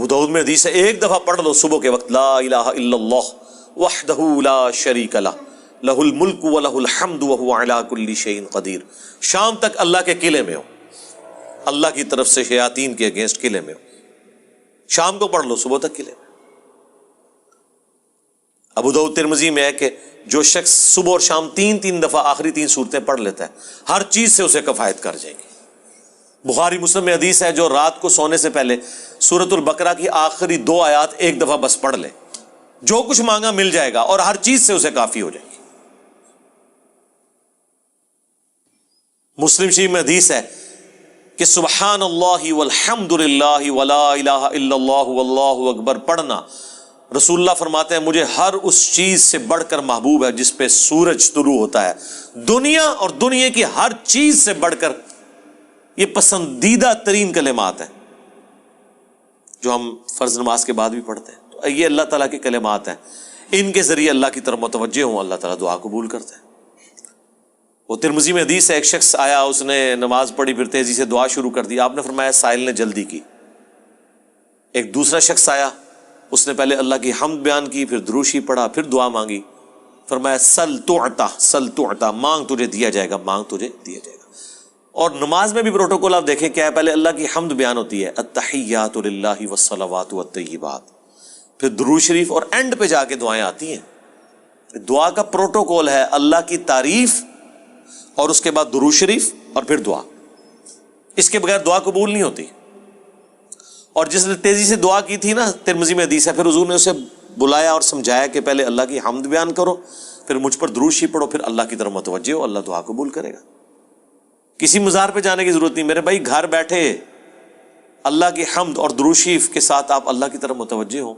داؤد میں حدیث ہے ایک دفعہ پڑھ لو صبح کے وقت، لا الہ الا اللہ وحدہ لا شریک لہ لہ الملک ولہ الحمد وہو علی کل شیء قدیر. شام تک اللہ کے قلعے میں ہو، اللہ کی طرف سے شیاطین کے اگینسٹ قلعے میں ہو. شام کو پڑھ لو، صبح تک قلعے میں. ابو داؤد ترمذی میں ہے کہ جو شخص صبح اور شام تین دفعہ آخری 3 سورتیں پڑھ لیتا ہے ہر چیز سے اسے کفایت کر جائے گی. بخاری مسلم میں حدیث ہے جو رات کو سونے سے پہلے سورۃ البقرہ کی آخری 2 آیات ایک دفعہ بس پڑھ لے، جو کچھ مانگا مل جائے گا اور ہر چیز سے اسے کافی ہو جائے گی. مسلم شریف میں حدیث ہے کہ سبحان اللہ والحمد للہ ولا الہ الا اللہ واللہ اکبر پڑھنا، رسول اللہ فرماتے ہیں مجھے ہر اس چیز سے بڑھ کر محبوب ہے جس پہ سورج طلوع ہوتا ہے. دنیا اور دنیا کی ہر چیز سے بڑھ کر یہ پسندیدہ ترین کلمات ہیں جو ہم فرض نماز کے بعد بھی پڑھتے ہیں. تو یہ اللہ تعالیٰ کے کلمات ہیں، ان کے ذریعے اللہ کی طرف متوجہ ہوں، اللہ تعالیٰ دعا قبول کرتے ہیں. وہ ترمذی میں حدیث ہے ایک شخص آیا، اس نے نماز پڑھی پھر تیزی سے دعا شروع کر دی، آپ نے فرمایا سائل نے جلدی کی. ایک دوسرا شخص آیا، اس نے پہلے اللہ کی حمد بیان کی، پھر دروشی پڑھا، پھر دعا مانگی. فرمایا سل تعطا، مانگ تجھے دیا جائے گا، مانگ تجھے دیا جائے گا. اور نماز میں بھی پروٹوکول آپ دیکھیں کیا ہے، پہلے اللہ کی حمد بیان ہوتی ہے، التحیات للہ والصلوات والطیبات، پھر درود شریف اور اینڈ پہ جا کے دعائیں آتی ہیں. دعا کا پروٹوکول ہے اللہ کی تعریف اور اس کے بعد درود شریف اور پھر دعا. اس کے بغیر دعا قبول نہیں ہوتی. اور جس نے تیزی سے دعا کی تھی نا، ترمذی میں حدیث ہے، پھر حضور نے اسے بلایا اور سمجھایا کہ پہلے اللہ کی حمد بیان کرو، پھر مجھ پر درود شریف پڑھو، پھر اللہ کی طرف متوجہ ہو، اللہ دعا قبول کرے گا. کسی مزار پہ جانے کی ضرورت نہیں میرے بھائی، گھر بیٹھے اللہ کی حمد اور درود شریف کے ساتھ آپ اللہ کی طرف متوجہ ہوں.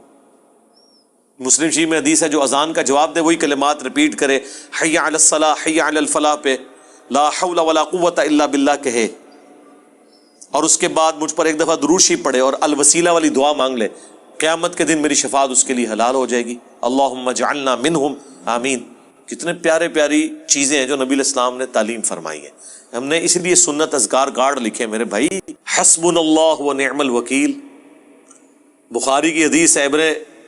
مسلم شریف میں حدیث ہے جو اذان کا جواب دے وہی کلمات ریپیٹ کرے، حی علی الصلاح حی علی الفلاح پہ لا حول ولا قوت الا باللہ کہے، اور اس کے بعد مجھ پر ایک دفعہ درود شریف پڑھے اور الوسیلہ والی دعا مانگ لے، قیامت کے دن میری شفاعت اس کے لیے حلال ہو جائے گی. اللہم اجعلنا منہم، آمین. کتنے پیارے پیاری چیزیں ہیں جو نبی علیہ السلام نے تعلیم فرمائی ہیں. ہم نے اس لیے سنت اذکار کارڈ لکھے میرے بھائی. حسبنا اللہ و نعم الوکیل. بخاری کی حدیث ہے، ابن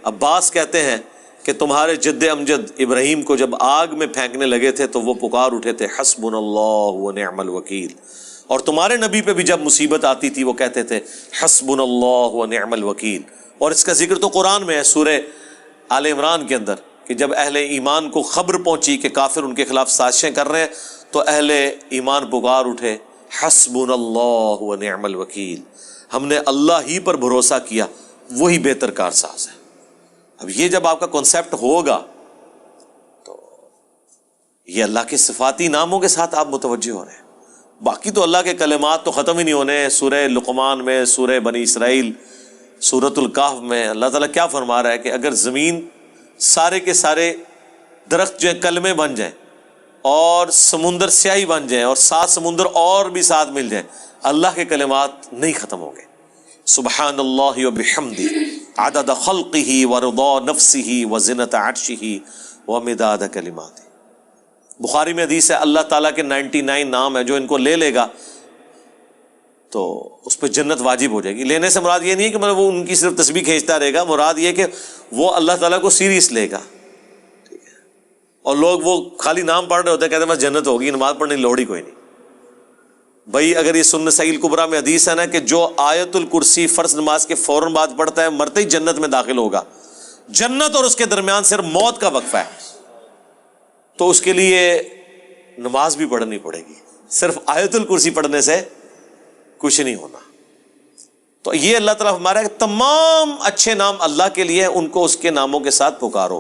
عباس کہتے ہیں کہ تمہارے جد امجد ابراہیم کو جب آگ میں پھینکنے لگے تھے تو وہ پکار اٹھے تھے حسبنا اللہ و نعم الوکیل. اور تمہارے نبی پہ بھی جب مصیبت آتی تھی وہ کہتے تھے حسبنا اللہ و نعم الوکیل. اور اس کا ذکر تو قرآن میں ہے سورہ آل عمران کے اندر کہ جب اہل ایمان کو خبر پہنچی کہ کافر ان کے خلاف سازشیں کر رہے ہیں تو اہل ایمان پکار اٹھے حسبنا اللہ و نعم الوکیل، ہم نے اللہ ہی پر بھروسہ کیا، وہی بہتر کارساز ہے. اب یہ جب آپ کا کنسیپٹ ہوگا تو یہ اللہ کے صفاتی ناموں کے ساتھ آپ متوجہ ہو رہے ہیں. باقی تو اللہ کے کلمات تو ختم ہی نہیں ہونے. سورہ لقمان میں، سورہ بنی اسرائیل، سورۃ الکہف میں اللہ تعالیٰ کیا فرما رہا ہے کہ اگر زمین سارے کے سارے درخت جو ہیں کلمے بن جائیں اور سمندر سیاہی بن جائیں اور 7 سمندر اور بھی ساتھ مل جائیں، اللہ کے کلمات نہیں ختم ہوں گے. سبحان اللہ و بحمدہ عدد خلقہ ورضا نفسہ وزنۃ عرشہ ومداد کلماتہ. بخاری میں حدیث ہے اللہ تعالیٰ کے 99 نام ہیں جو ان کو لے لے گا تو اس پہ جنت واجب ہو جائے گی. لینے سے مراد یہ نہیں ہے کہ وہ ان کی صرف تسبیح کھینچتا رہے گا، مراد یہ کہ وہ اللہ تعالیٰ کو سیریس لے گا. ٹھیک ہے. اور لوگ وہ خالی نام پڑھ رہے ہوتے ہیں، کہتے ہیں بس جنت ہوگی، نماز پڑھنے کی لوڑ ہی کوئی نہیں. بھائی اگر یہ سنن سعید کبریٰ میں حدیث ہے نا کہ جو آیت الکرسی فرض نماز کے فوراً بعد پڑھتا ہے مرتے ہی جنت میں داخل ہوگا. جنت اور اس کے درمیان صرف موت کا وقفہ ہے، تو اس کے لیے نماز بھی پڑھنی پڑے گی. صرف آیت الکرسی پڑھنے سے کچھ نہیں ہونا. تو یہ اللہ تعالیٰ ہمارا تمام اچھے نام اللہ کے لیے، ان کو اس کے ناموں کے ساتھ پکارو.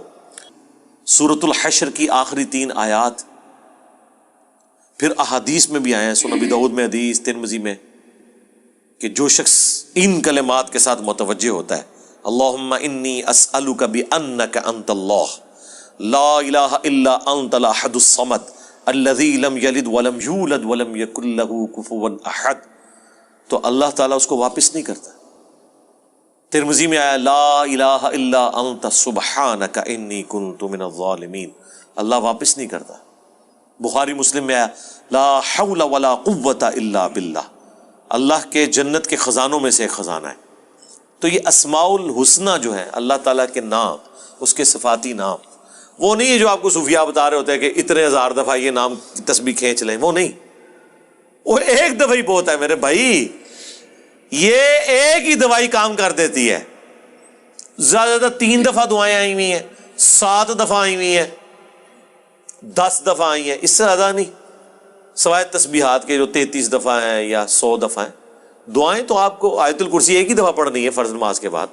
سورۃ الحشر کی آخری 3 آیات پھر احادیث میں بھی آئے ہیں، سنن ابی داؤد میں حدیث، ترمذی میں، کہ جو شخص ان کلمات کے ساتھ متوجہ ہوتا ہے اللہم انی اسألک بانک انت اللہ لا الہ الا انت الاحد الصمد الذی لم یلد ولم یولد ولم یکن لہ کفوا احد، تو اللہ تعالیٰ اس کو واپس نہیں کرتا. ترمذی میں آیا لا الہ الا انت سبحانک انی کنت من الظالمین، اللہ واپس نہیں کرتا. بخاری مسلم میں آیا لا حول ولا قوت الا باللہ، اللہ کے جنت کے خزانوں میں سے ایک خزانہ ہے. تو یہ اسماء الحسنہ جو ہے اللہ تعالیٰ کے نام، اس کے صفاتی نام، وہ نہیں ہے جو آپ کو صوفیاء بتا رہے ہوتے ہیں کہ اتنے ہزار دفعہ یہ نام تسبیح کھینچ لیں، وہ نہیں، وہ ایک دفعہ ہی بہت ہے میرے بھائی، یہ ایک ہی دوائی کام کر دیتی ہے، زیادہ زیادہ 3 دفعہ دعائیں آئی ہوئی ہیں، 7 دفعہ آئی ہوئی ہیں، 10 دفعہ آئی ہیں، اس سے زیادہ نہیں، سوائے تسبیحات کے جو 33 دفعہ ہیں یا 100 دفعہ ہیں۔ دعائیں تو آپ کو آیت الکرسی ایک ہی دفعہ پڑھنی ہے فرض نماز کے بعد،